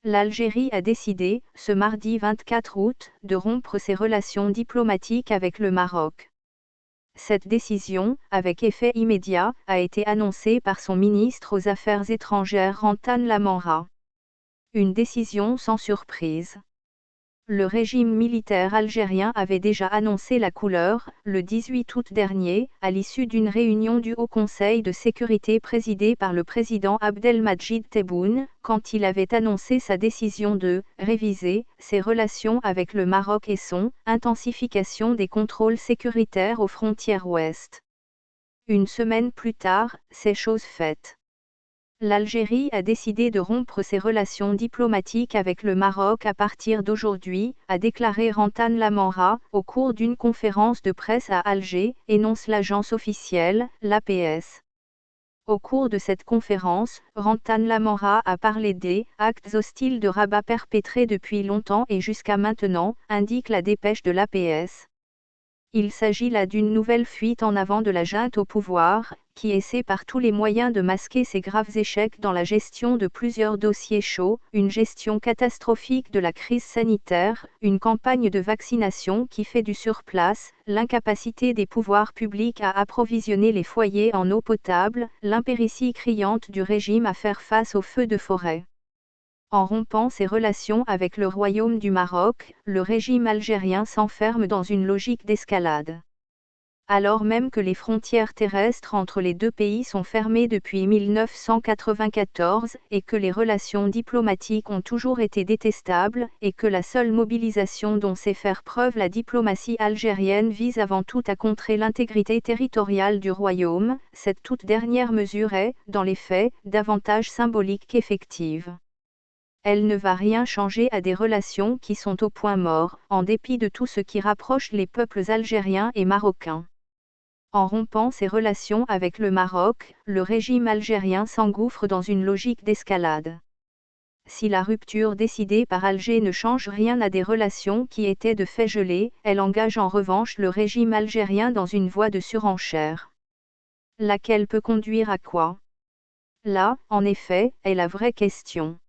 L'Algérie a décidé, ce mardi 24 août, de rompre ses relations diplomatiques avec le Maroc. Cette décision, avec effet immédiat, a été annoncée par son ministre aux Affaires étrangères Rantan Lamamra. Une décision sans surprise. Le régime militaire algérien avait déjà annoncé la couleur, le 18 août dernier, à l'issue d'une réunion du Haut Conseil de sécurité présidé par le président Abdelmadjid Tebboune, quand il avait annoncé sa décision de « réviser » ses relations avec le Maroc et son « intensification des contrôles sécuritaires aux frontières ouest ». Une semaine plus tard, c'est chose faite. L'Algérie a décidé de rompre ses relations diplomatiques avec le Maroc à partir d'aujourd'hui, a déclaré Rantan Lamamra, au cours d'une conférence de presse à Alger, énonce l'agence officielle, l'APS. Au cours de cette conférence, Rantan Lamamra a parlé des « actes hostiles de Rabat perpétrés depuis longtemps et jusqu'à maintenant », indique la dépêche de l'APS. Il s'agit là d'une nouvelle fuite en avant de la junte au pouvoir, qui essaie par tous les moyens de masquer ses graves échecs dans la gestion de plusieurs dossiers chauds, une gestion catastrophique de la crise sanitaire, une campagne de vaccination qui fait du surplace, l'incapacité des pouvoirs publics à approvisionner les foyers en eau potable, l'impéritie criante du régime à faire face aux feux de forêt. En rompant ses relations avec le Royaume du Maroc, le régime algérien s'enferme dans une logique d'escalade. Alors même que les frontières terrestres entre les deux pays sont fermées depuis 1994 et que les relations diplomatiques ont toujours été détestables et que la seule mobilisation dont sait faire preuve la diplomatie algérienne vise avant tout à contrer l'intégrité territoriale du royaume, cette toute dernière mesure est, dans les faits, davantage symbolique qu'effective. Elle ne va rien changer à des relations qui sont au point mort, en dépit de tout ce qui rapproche les peuples algériens et marocains. En rompant ses relations avec le Maroc, le régime algérien s'engouffre dans une logique d'escalade. Si la rupture décidée par Alger ne change rien à des relations qui étaient de fait gelées, elle engage en revanche le régime algérien dans une voie de surenchère. Laquelle peut conduire à quoi? Là, en effet, est la vraie question.